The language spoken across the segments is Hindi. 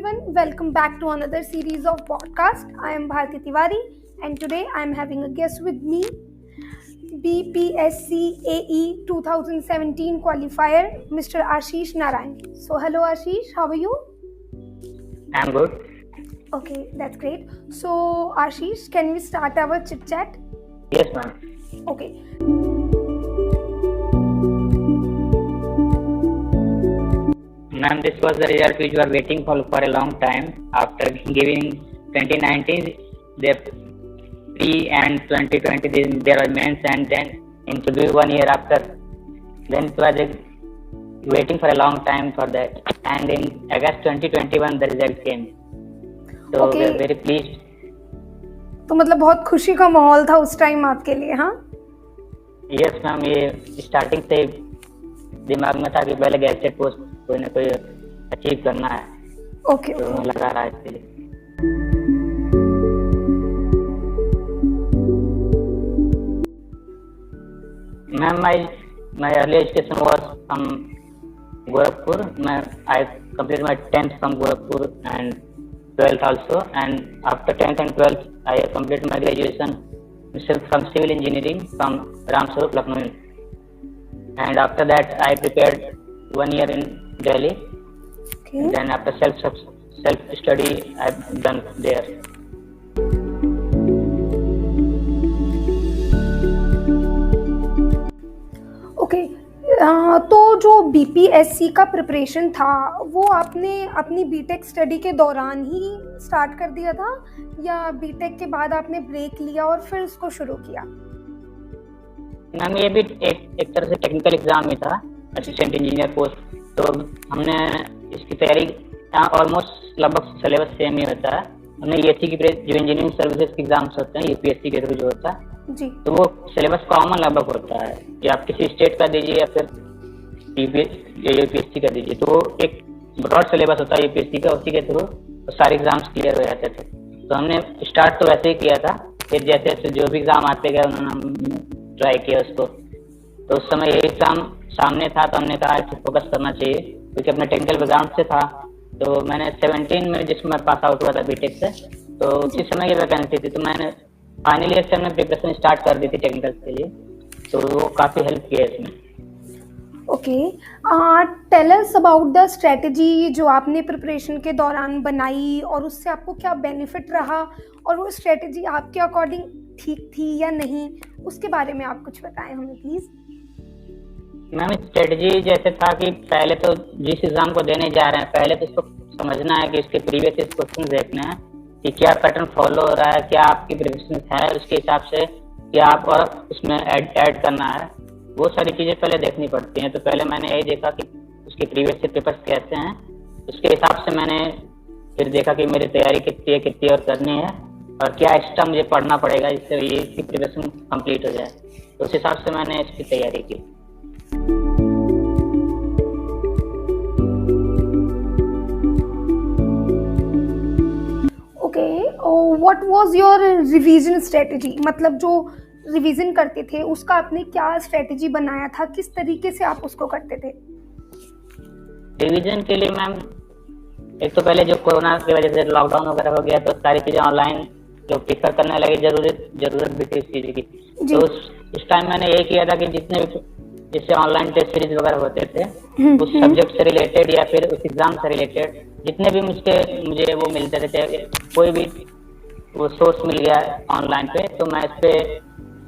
everyone, welcome back to another series of podcast. I am Bharti Tiwari and today I am having a guest with me, BPSC AE 2017 qualifier, Mr. Ashish Narayan. So hello Ashish, how are you? I'm good. Okay, that's great. So Ashish, can we start our chit chat? Yes, ma'am. Okay. Ma'am, this was the result which we were waiting for a long time. After giving 2019, the pre and 2020 there were mains, and then interview 1 year after. Then it was waiting for a long time for that. And in August 2021, the result came. So we are very pleased. तो मतलब बहुत खुशी का माहौल था उस टाइम आपके लिए, हाँ? यस मैम, ये स्टार्टिंग से दिमाग में था कि पहले गैजेट पोस्ट कोई ना कोई अचीव करना है। ओके, तो लगा रहा है इसके लिए। Ma'am, my early education was from Gorakhpur. I completed my 10th from Gorakhpur and 12th also. And after 10th and 12th, I completed my graduation from civil engineering from Ramswarup, Lucknow. And after that, I prepared 1 year in Delhi. Okay. And then after self study, I've done there. Okay, तो जो बीपीएससी का प्रिपरेशन था वो आपने अपनी बीटेक स्टडी के दौरान ही स्टार्ट कर दिया था या बीटेक के बाद आपने ब्रेक लिया और फिर उसको शुरू किया? मैम, ये भी एक तरह से टेक्निकल एग्जाम ही था, असिस्टेंट इंजीनियर पोस्ट। तो हमने इसकी तैयारी ऑलमोस्ट लगभग सिलेबस सेम ही होता है। हमने यूएससी की जो इंजीनियरिंग सर्विसेज के एग्जाम्स होते हैं यूपीएससी के थ्रू जो होता है जी, तो वो सिलेबस कॉमन लगभग होता है कि आप किसी स्टेट का दीजिए या फिर यूपीएससी का दीजिए, तो वो एक ब्रॉड सिलेबस होता है यूपीएससी का, उसी के थ्रू सारे एग्जाम्स क्लियर हो जाते थे। तो हमने स्टार्ट तो वैसे ही किया था, फिर जैसे जैसे जो भी एग्जाम आते गए उन्होंने ट्राई किया उसको। तो उस समय ये एग्जाम सामने था तो हमने कहा कि फोकस करना चाहिए, क्योंकि अपने टेक्निकल बैकग्राउंड से था। तो मैंने 17 में जिसमें पास आउट हुआ था बीटेक से, तो उसी समय की वैकेंसी थी, तो मैंने फाइनल ईयर से हमने प्रिपरेशन स्टार्ट कर दी थी टेक्निकल के लिए, तो वो काफ़ी हेल्प किया इसमें। Okay, tell us about the strategy जो आपने प्रिपरेशन के दौरान बनाई और उससे आपको क्या बेनिफिट रहा, और वो स्ट्रेटजी आपके अकॉर्डिंग ठीक थी या नहीं, उसके बारे में आप कुछ बताएं हमें प्लीज। मैम, स्ट्रेटजी जैसे था कि पहले तो जिस एग्जाम को देने जा रहे हैं पहले तो इसको समझना है कि इसके प्रीवियस क्वेश्चन देखने हैं कि क्या पैटर्न फॉलो हो रहा है, क्या आपकी प्रिपरेशन है, उसके हिसाब से क्या आप और उसमें ऐड करना है, वो सारी चीज़ें पहले देखनी पड़ती हैं। तो पहले मैंने यही देखा कि उसके प्रीवियस से पेपर्स कैसे हैं, उसके हिसाब से मैंने फिर देखा कि मेरी तैयारी कितनी और करनी है और क्या एक्स्ट्रा मुझे पढ़ना पड़ेगा जिससे ये इसकी प्रिपरेशन कंप्लीट हो जाए। तो उस हिसाब से मैंने इसकी तैयारी की। What was your revision strategy, मतलब जो रिवीजन करते थे उसका आपने क्या स्ट्रेटजी बनाया था, किस तरीके से आप उसको करते थे? रिवीजन के लिए मैम, एक तो पहले जो कोरोना की वजह से लॉकडाउन वगैरह हो गया तो सारी चीज़ें ऑनलाइन जो प्रेफर करने लगे, जरूरत भी थी इस चीज़ की। तो उस टाइम मैंने यही किया था कि जिससे ऑनलाइन टेस्ट सीरीज वगैरह होते थे उस सब्जेक्ट से रिलेटेड या फिर उस एग्जाम से रिलेटेड जितने भी मुझे वो मिलते थे, कोई भी वो सोर्स मिल गया ऑनलाइन पे, तो मैं इस पे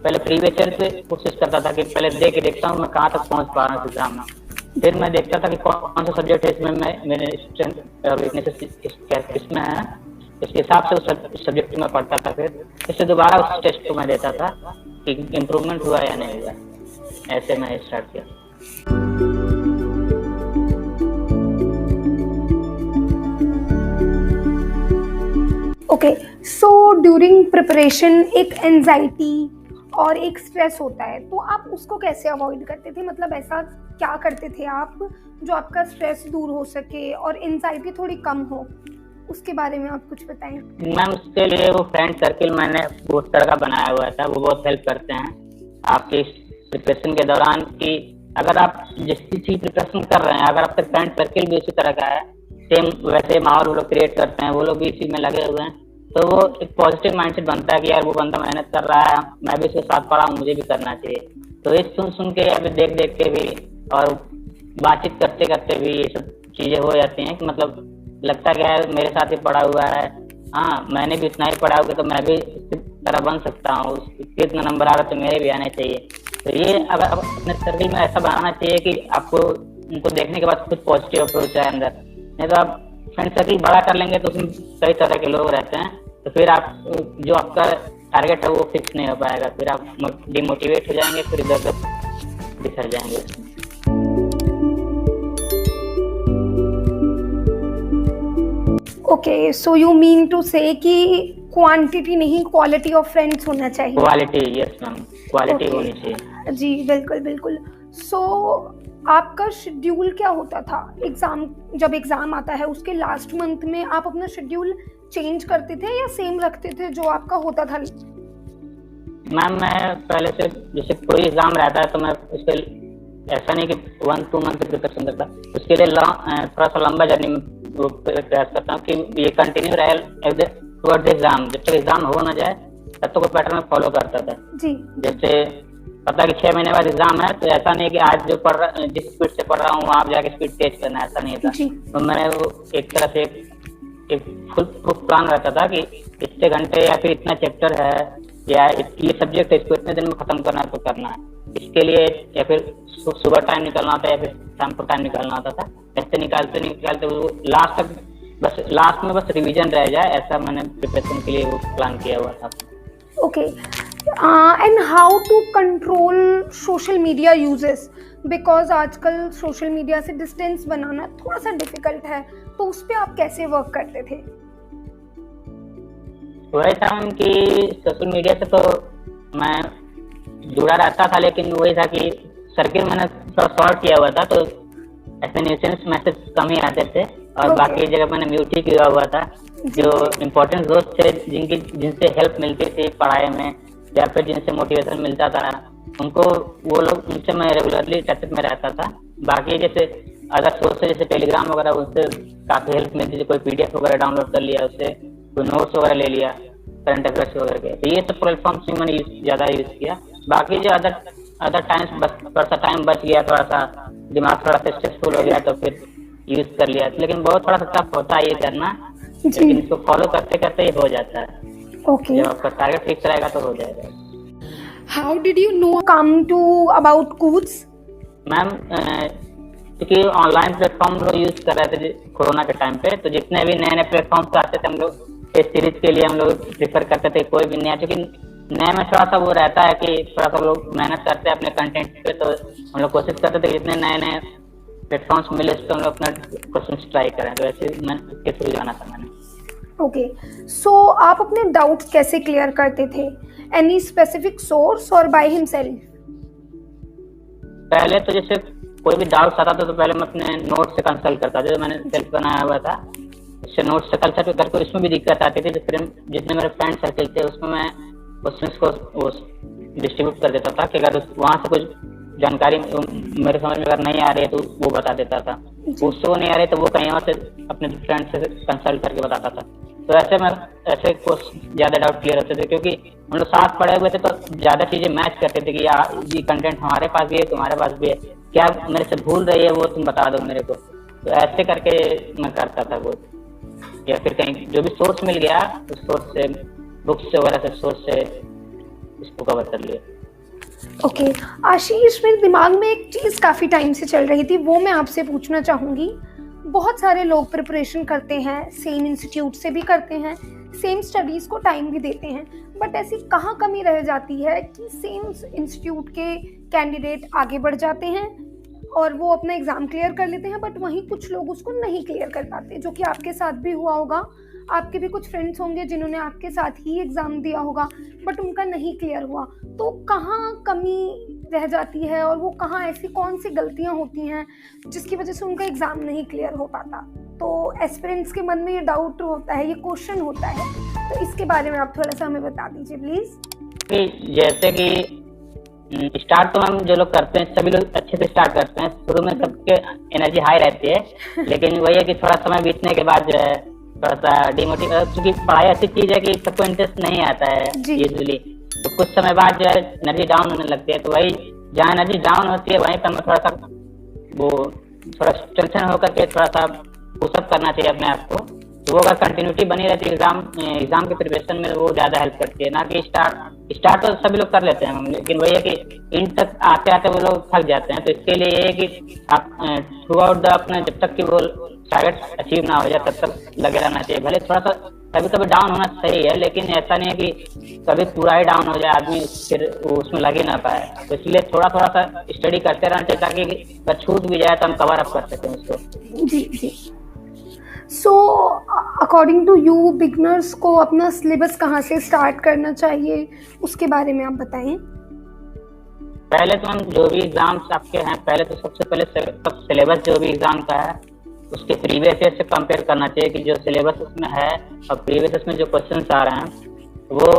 पहले प्रीवियस ईयर पे कोशिश करता था कि पहले देखता हूँ मैं कहाँ तक पहुँच पा रहा हूँ एग्जाम में। फिर मैं देखता था कि कौन सा सब्जेक्ट है इसमें मेरे स्ट्रेंथ और वीकनेसेस किसमें है, इसके हिसाब से उस सब्जेक्ट में पढ़ता था। फिर इससे दोबारा उस टेस्ट को मैं देता था कि इम्प्रूवमेंट हुआ या नहीं हुआ। ऐसे मैं स्टार्ट किया। ओके, सो ड्यूरिंग प्रिपरेशन एक एंजाइटी और एक स्ट्रेस होता है, तो आप उसको कैसे अवॉइड करते थे? मतलब ऐसा क्या करते थे आप जो आपका स्ट्रेस दूर हो सके और एंजाइटी थोड़ी कम हो, उसके बारे में आप कुछ बताएं। मैम, उसके लिए वो फ्रेंड सर्किल मैंने बहुत तरह का बनाया हुआ था, वो बहुत हेल्प करते हैं आपके प्रिपरेशन के दौरान। कि अगर आप जिस चीज़ की प्रिपरेशन कर रहे हैं, अगर आपका फ्रेंड सर्किल भी उसी तरह का है सेम वैसे माहौल वो लोग क्रिएट करते हैं, वो लोग भी इसी में लगे हुए हैं। तो वो एक पॉजिटिव माइंडसेट बनता है कि यार वो बंदा मेहनत कर रहा है, मैं भी उसके साथ पढ़ा हूँ, मुझे भी करना चाहिए। तो ये सुन सुन के या फिर देख देख के भी और बातचीत करते करते भी ये सब चीजें हो जाती हैं कि मतलब लगता है कि यार मेरे साथ ही पढ़ा हुआ है, हाँ मैंने भी इतना ही पढ़ा होगा तो मैं भी इसकी तरह बन सकता हूँ, कितना नंबर आ रहा तो मेरे भी आने चाहिए। तो ये अगर अपने सर्कल में ऐसा बनाना चाहिए कि आपको उनको देखने के बाद कुछ पॉजिटिव अप्रोच है अंदर। नहीं तो आप फ्रेंड सर्कल बड़ा कर लेंगे तो उसमें कई तरह के लोग रहते हैं, तो फिर आप जो आपका टारगेट है वो फिक्स नहीं हो पाएगा, फिर आप डिमोटिवेट हो जाएंगे, फिर इधर उधर बिखर जाएंगे। Okay, so you mean to say कि क्वांटिटी नहीं क्वालिटी ऑफ फ्रेंड्स होना चाहिए। Quality, yes ma'am, quality Okay. होनी चाहिए। जी बिल्कुल बिल्कुल। सो आपका शेड्यूल क्या होता था एग्जाम, जब एग्जाम आता है उसके लास्ट मंथ में आप अपना शेड्यूल चेंज करते थे या सेम रखते थे जो आपका होता था? मैम मैं पहले से जैसे कोई एग्जाम रहता है तो मैं उसके ऐसा नहीं कि 1-2 मंथ प्रिपरेशन करता, उसके लिए थोड़ा सा लंबा जर्नी में प्रयास करता हूँ कि ये कंटिन्यू रहे टुवर्ड्स एग्जाम, जब तक एग्जाम हो ना जाए तब तक वो पैटर्न में फॉलो करता था जी। जैसे पता कि 6 महीने बाद एग्जाम है, तो ऐसा नहीं कि आज जो पढ़ रहा जिस स्पीड से पढ़ रहा हूँ वहाँ जाके स्पीड तेज करना, ऐसा नहीं था। तो मैंने वो एक तरह से एक फुल प्रूफ प्लान रहता था कि इतने घंटे या फिर इतना चैप्टर है या ये सब्जेक्ट है, इसको इतने दिन में खत्म करना है तो करना है। इसके लिए या फिर सुबह टाइम निकलना होता है या फिर शाम को टाइम निकालना होता था। ऐसे निकालते निकालते वो लास्ट तक बस लास्ट में बस रिवीजन रह जाए, ऐसा मैंने प्रिपरेशन के लिए वो प्लान किया हुआ था। Okay, and how to control social media usages, because आजकल सोशल मीडिया से डिस्टेंस बनाना थोड़ा सा डिफिकल्ट है, तो उस पर आप कैसे वर्क करते थे? वही था कि सोशल मीडिया से तो मैं जुड़ा रहता था, लेकिन वही था कि सर्किल मैंने थोड़ा शॉर्ट किया हुआ था, तो ऐसे न्यूसेंस मैसेज कम ही आते थे और बाकी जगह मैंने म्यूट ही किया हुआ था। जो इम्पोर्टेंट दोस्त थे जिनसे हेल्प मिलती थी पढ़ाई में या फिर जिनसे मोटिवेशन मिलता था उनको, वो लोग उनसे मैं रेगुलरली टच में रहता था। बाकी जैसे अदर सोर्स से जैसे टेलीग्राम वगैरह, उससे काफ़ी हेल्प मिलती थी, कोई PDF वगैरह डाउनलोड कर लिया, उससे कोई नोट्स वगैरह ले लिया, करंट अफेयर्स वगैरह के। तो ये सब प्लेटफॉर्म्स में मैंने ज़्यादा यूज़ किया। बाकी जो अदर टाइम्स बस थोड़ा सा टाइम बच गया, थोड़ा सा दिमाग थोड़ा सा स्ट्रेसफुल हो गया तो फिर यूज़ कर लिया, लेकिन बहुत थोड़ा सा टफ होता है ये करना, लेकिन इसको फॉलो करते करते ही हो जाता है। ओके, जब आपका टारगेट फिक्स रहेगा तो हो जाएगा। How did you know come to about CUETs? Ma'am क्योंकि ऑनलाइन प्लेटफॉर्म लोग यूज़ कर रहे थे कोरोना के टाइम पे, तो जितने भी नए नए प्लेटफॉर्म्स आते थे हम लोग इस सीरीज के लिए हम लोग प्रीफर करते थे। कोई भी नया, क्योंकि नए में थोड़ा सा वो रहता है कि थोड़ा सा लोग मेहनत करते हैं अपने कंटेंट पे, तो हम लोग कोशिश करते थे जितने नए नए प्लेटफॉर्म्स मिले उस पर हम लोग अपना क्वेश्चन ट्राई करें, तो ऐसे मैंने इसके थ्रू जाना था मैंने। ओके, सो आप अपने डाउट्स कैसे क्लियर करते थे? एनी स्पेसिफिक सोर्स और बाय हिमसेल्फ? पहले तो जैसे कोई भी डाउट्स आता था तो पहले मैं अपने नोट से कंसल्ट करता था, जो मैंने सेल्फ बनाया हुआ था उससे नोट से कंसल्ट करके उसमें भी दिक्कत आती थी तो फिर जितने मेरे फ्रेंड सर्कल थे उसमें मैं क्वेश्चंस को वो डिस्ट्रीब्यूट कर देता था कि अगर वहाँ से कुछ जानकारी मेरे समझ में अगर नहीं आ रही है तो वो बता देता था, उससे वो नहीं आ रही तो वो कहीं और से अपने फ्रेंड से कंसल्ट करके बताता था। तो ऐसे कुछ ज़्यादा डाउट क्लियर होते थे, क्योंकि हम लोग साथ पढ़े हुए थे तो ज़्यादा चीज़ें मैच करते थे कि यार ये कंटेंट हमारे पास भी है, तुम्हारे पास भी है, क्या मेरे से भूल रही है वो तुम बता दो मेरे को। तो ऐसे करके मैं करता था वो, या फिर कहीं जो भी सोर्स मिल गया उस सोर्स से, बुक्स से वगैरह से सोर्स से इसको कवर कर लिया। ओके, आशीष, मेरे दिमाग में एक चीज़ काफ़ी टाइम से चल रही थी, वो मैं आपसे पूछना चाहूँगी। बहुत सारे लोग प्रिपरेशन करते हैं, सेम इंस्टीट्यूट से भी करते हैं, सेम स्टडीज़ को टाइम भी देते हैं, बट ऐसी कहाँ कमी रह जाती है कि सेम इंस्टीट्यूट के कैंडिडेट आगे बढ़ जाते हैं और वो अपना एग्ज़ाम क्लियर कर लेते हैं, बट वहीं कुछ लोग उसको नहीं क्लियर कर पाते, जो कि आपके साथ भी हुआ होगा। आपके भी कुछ फ्रेंड्स होंगे जिन्होंने आपके साथ ही एग्ज़ाम दिया होगा बट उनका नहीं क्लियर हुआ। तो कहाँ कमी रह जाती है और वो कहाँ ऐसी कौन सी गलतियाँ होती हैं जिसकी वजह से उनका एग्ज़ाम नहीं क्लियर हो पाता? तो एस्पिरेंट्स के मन में ये डाउट होता है, ये क्वेश्चन होता है, तो इसके बारे में आप थोड़ा सा हमें बता दीजिए प्लीज़। जैसे कि स्टार्ट तो मैम जो लोग करते हैं सभी लोग अच्छे से स्टार्ट करते हैं, शुरू में सबके एनर्जी हाई रहती है, लेकिन वही है कि थोड़ा समय बीतने के बाद जो है थोड़ा सा डिमोटिवेट, क्योंकि पढ़ाई ऐसी चीज है कि सबको इंटरेस्ट नहीं आता है यूजुअली, तो कुछ समय बाद जो है एनर्जी डाउन होने लगती है। तो वही जहाँ एनर्जी डाउन होती है वहीं पर हमें थोड़ा सा वो थोड़ा स्ट्रेंथन होकर के थोड़ा सा पुशअप करना चाहिए अपने आप को। तो वो अगर कंटिन्यूटी बनी रहती है एग्जाम के प्रिपरेशन में, वो ज्यादा हेल्प करती है। ना कि स्टार्ट तो सभी लोग कर लेते हैं, लेकिन वही है कि इन तक आते आते वो लोग थक जाते हैं। तो इसके लिए ये है कि आप थ्रू आउट द अपने जब तक कि वो टारगेट अचीव ना हो जाए तब तक लगे रहना चाहिए। भले थोड़ा सा कभी कभी डाउन होना सही है, लेकिन ऐसा नहीं है कि कभी पूरा ही डाउन हो जाए आदमी फिर उसमें लग ही ना पाए। तो इसलिए थोड़ा थोड़ा सा स्टडी करते रहना चाहिए, ताकि अगर छूट भी जाए तो हम कवर अप कर सकें उसको। जी जी। So according to you beginners को अपना सिलेबस कहाँ से स्टार्ट करना चाहिए, उसके बारे में आप बताएं। पहले तो हम जो भी एग्जाम्स आपके हैं, पहले तो सबसे पहले सब सिलेबस जो भी एग्जाम का है उसके प्रीवियस ईयर से कंपेयर करना चाहिए कि जो सिलेबस उसमें है और प्रीवियस ईयर में जो क्वेश्चंस आ रहे हैं वो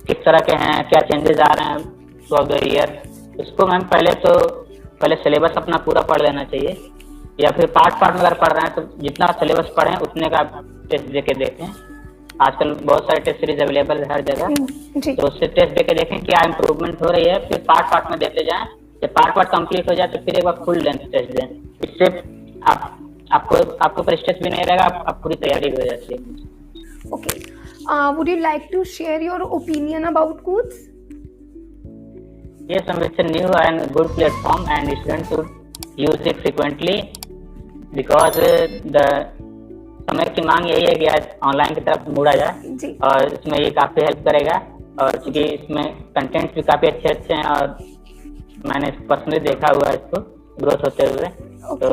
किस तरह के हैं, क्या चेंजेस आ रहे हैं थ्रू आउट द ईयर। उसको मैम पहले सिलेबस अपना पूरा पढ़ लेना चाहिए, या फिर पार्ट में अगर पढ़ रहे हैं तो जितना सिलेबस पढ़ें उतने का टेस्ट दे के देखें। आजकल बहुत सारे टेस्ट सीरीज अवेलेबल है हर जगह, तो उससे टेस्ट दे के देखें क्या इम्प्रूवमेंट हो रही है। फिर पार्ट में देते जाएं, जब पार्ट कंप्लीट हो जाए तो फिर एक बार फुल लेंथ टेस्ट दें। इससे आपको पर स्ट्रेस भी नहीं रहेगा, आप पूरी तैयारी हो जाती है। Okay, would you like to share your opinion about CUETs? Yes, it's a new and good platform and students should use it frequently because the समय की मांग यही है कि आज ऑनलाइन की तरफ मुड़ा जाए, और इसमें ये काफी हेल्प करेगा। और क्योंकि इसमें कंटेंट भी काफी अच्छे हैं और मैंने पर्सनली देखा हुआ है इसको ग्रोथ होते हुए। तो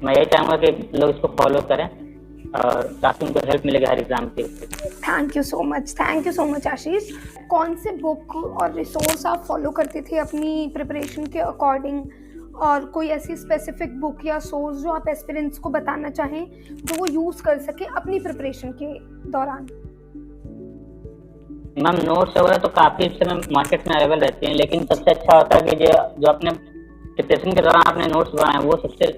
मैं यही चाहूँगा कि लोग इसको फॉलो करें और काफी उनको हेल्प मिलेगा हर एग्जाम के। थैंक यू सो मच आशीष। कौन से बुक और रिसोर्स आप फॉलो करते थे अपनी प्रिपरेशन के अकॉर्डिंग, और कोई ऐसी स्पेसिफिक बुक या सोर्स जो आप एस्पिरेंट्स को बताना चाहें जो वो यूज़ कर सके अपनी प्रिपरेशन के दौरान? मैम नोट्स वगैरह तो काफ़ी इस समय मार्केट में अवेलेबल रहती हैं, लेकिन सबसे अच्छा होता है कि जो अपने प्रिपरेशन के दौरान आपने नोट्स बनाए वो सबसे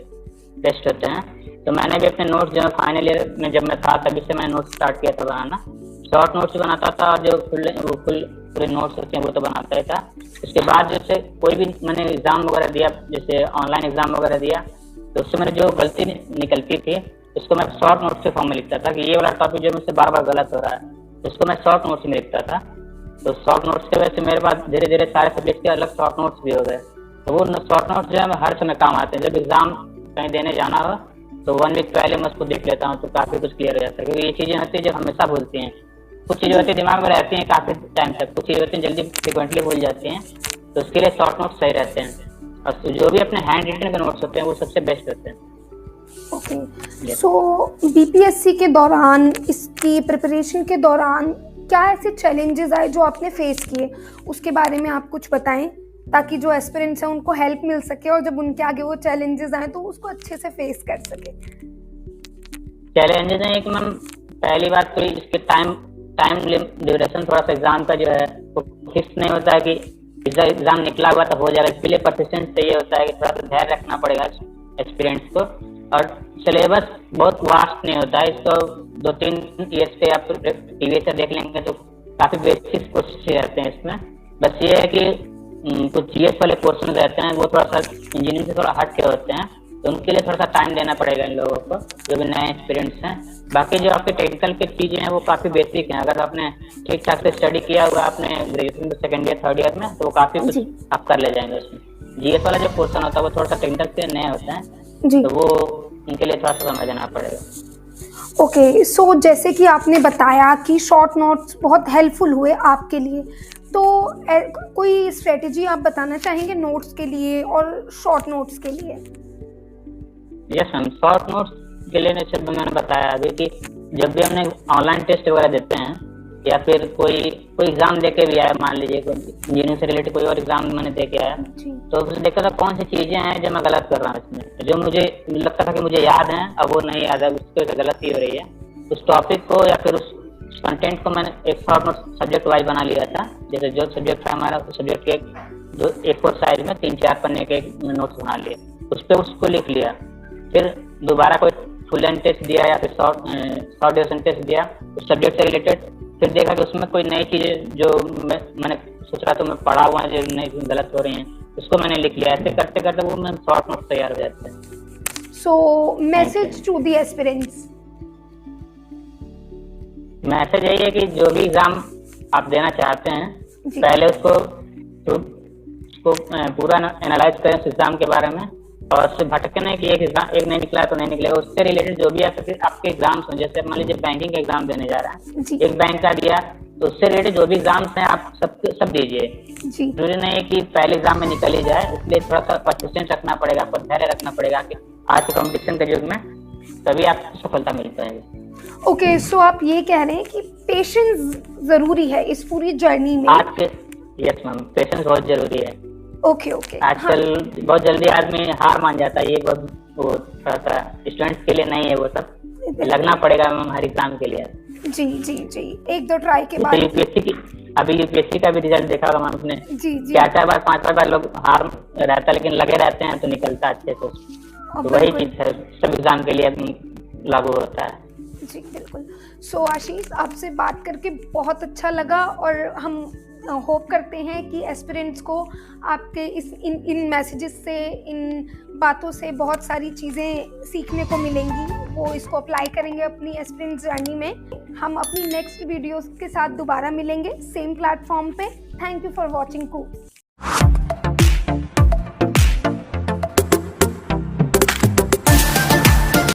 बेस्ट होते हैं। तो मैंने भी अपने नोट्स जो फाइनल ईयर में जब मैं था तभी से मैंने नोट्स स्टार्ट किया था बनाना। शॉर्ट नोट्स बनाता था और जो पूरे नोट्स होते हैं वो तो बनाता ही था। उसके बाद जैसे कोई भी मैंने एग्ज़ाम वगैरह दिया, जैसे ऑनलाइन एग्ज़ाम वगैरह दिया, तो उससे मैंने जो गलती निकलती थी उसको मैं शॉर्ट नोट्स के फॉर्म में लिखता था कि ये वाला टॉपिक जो मुझसे बार बार गलत हो रहा है, उसको मैं शॉर्ट नोट्स में लिखता था। तो शॉर्ट नोट्स की वजह से मेरे पास धीरे धीरे सारे सब्जेक्ट के अलग शॉर्ट नोट्स भी हो गए। तो वो शॉर्ट नोट्स जो है हर समय काम आते हैं। जब एग्ज़ाम कहीं देने जाना हो तो 1 वीक पहले मैं उसको देख लेता हूँ, तो काफ़ी कुछ क्लियर हो जाता है। क्योंकि ये चीज़ें होती है जो हमेशा भूलती हैं, कुछ चीज़ें होती है दिमाग में रहती हैं काफ़ी टाइम तक, कुछ चीज़ें होती हैं जल्दी फ्रिक्वेंटली भूल जाती हैं, तो उसके लिए शॉर्ट नोट्स सही रहते हैं। और जो भी अपने हैंड रिटन के नोट्स होते हैं वो सबसे बेस्ट होते हैं। ओके, सो बीपीएससी के दौरान, इसकी प्रिपरेशन के दौरान क्या ऐसे चैलेंजेस आए जो आपने फेस किए, उसके बारे में आप कुछ बताएं ताकि जो एस्पिरेंट्स हैं उनको हेल्प मिल सके और जब उनके आगे वो चैलेंजेस आए तो उसको अच्छे से फेस कर सके। चैलेंजेस हैं कि मैम पहली बात तो इसके टाइम ड्यूरेशन थोड़ा सा एग्जाम का जो है वो फिक्स नहीं होता है कि एग्जाम निकला हुआ तो हो जाएगा। इसके लिए परसिस्टेंस चाहिए होता है कि थोड़ा सा धैर्य रखना पड़ेगा एक्सपीरियंस को। और सिलेबस बहुत वास्ट नहीं होता है, इसको 2-3 ईयर्स पे आप टीवी से देख लेंगे तो काफ़ी बेसिक क्वेश्चन रहते हैं इसमें। बस ये है कि कुछ जीएस वाले क्वेश्चन रहते हैं वो थोड़ा सा इंजीनियरिंग से थोड़ा हट के होते हैं, तो उनके लिए थोड़ा सा टाइम देना पड़ेगा इन लोगों को जो भी नए एक्सपीरियंस हैं। बाकी जो आपके टेक्निकल की चीज़ें हैं वो काफ़ी बेसिक हैं। अगर आपने ठीक ठाक से स्टडी किया हुआ आपने ग्रेजुएशन में 2nd ईयर 3rd ईयर में, तो वो काफ़ी कुछ आप कर ले जाएंगे उसमें। जीएस वाला जो क्वेश्चन होता है वो थोड़ा सा टेक्निकल से नए होते हैं, तो वो उनके लिए थोड़ा सा समझना पड़ेगा। ओके, सो जैसे कि आपने बताया कि शॉर्ट नोट्स बहुत हेल्पफुल हुए आपके लिए, तो कोई स्ट्रेटेजी आप बताना चाहेंगे नोट्स के लिए और शॉर्ट नोट्स के लिए? यस मैम, शॉर्ट नोट्स के लिए मैंने बताया अभी कि जब भी हमने ऑनलाइन टेस्ट वगैरह देते हैं या फिर कोई एग्जाम दे के भी आया, मान लीजिए इंजीनियरिंग से रिलेटेड कोई और एग्जाम मैंने दे के आया, तो उसने देखा था कौन सी चीज़ें हैं जो मैं गलत कर रहा हूँ इसमें, जो मुझे लगता था कि मुझे याद है अब वो नहीं याद है, उसकी गलती हो रही है। उस टॉपिक को या फिर उस कंटेंट को मैंने एक शॉर्ट नोट सब्जेक्ट वाइज बना लिया था। जैसे जो सब्जेक्ट था हमारा उस सब्जेक्ट के जो A4 साइज में 3-4 पन्ने के नोट्स बना लिए, उस पर उसको लिख लिया। फिर दोबारा कोई फुल लेंथ टेस्ट दिया या फिर शॉर्ट ड्यूरेशन टेस्ट दिया उस सब्जेक्ट से रिलेटेड। फिर देखा कि उसमें कोई नई चीज़ें जो मैंने सोच रहा था मैं पढ़ा हुआ जो नई गलत हो रही हैं उसको मैंने लिख लिया। ऐसे करते करते वो मैं शॉर्ट नोट तैयार हो जाते हैं। So message to the aspirants, message यही है कि जो भी एग्जाम आप देना चाहते हैं पहले उसको पूरा एनालाइज करें उस एग्जाम के बारे में, और उससे भटके नहीं कि एक नहीं निकला तो नहीं निकलेगा। उससे रिलेटेड जो भी आपके एग्जाम्स हो, जैसे मान लीजिए बैंकिंग का एग्जाम देने जा रहा है, एक बैंक का दिया तो उससे रिलेटेड जो भी एग्जाम्स हैं आप सब दीजिए। जरूरी नहीं है कि पहले एग्जाम में निकल ही जाए, इसलिए थोड़ा सा परसिस्टेंस रखना पड़ेगा, आपको धैर्य रखना पड़ेगा कि आज के कॉम्पिटिशन के युग में तभी आपको सफलता मिल पाएगी। ओके, सो आप ये कह रहे हैं कि पेशेंस जरूरी है इस पूरी जर्नी में। यस मैम, पेशेंस बहुत जरूरी है। ओके आजकल बहुत जल्दी आदमी हार मान जाता है, ये बहुत थोड़ा सा स्टूडेंट्स के लिए नहीं है, वो सब लगना पड़ेगा मैम हर एग्जाम के लिए। जी, एक दो ट्राई के बाद। अभी यूपीएससी का भी रिजल्ट देखा होगा मैम आपने, जी 4 बार 5 बार लोग हार रहता है लेकिन लगे रहते हैं तो निकलता अच्छे से। तो वही चीज है, सब एग्जाम के लिए लागू होता है। जी बिल्कुल। सो आशीष, आपसे बात करके बहुत अच्छा लगा और हम होप करते हैं कि एस्पिरेंट्स को आपके इन मैसेजेस से, इन बातों से बहुत सारी चीज़ें सीखने को मिलेंगी, वो इसको अप्लाई करेंगे अपनी एस्पिरेंट्स जर्नी में। हम अपनी नेक्स्ट वीडियोस के साथ दोबारा मिलेंगे सेम प्लेटफॉर्म पे। Thank you for watching कूप्स।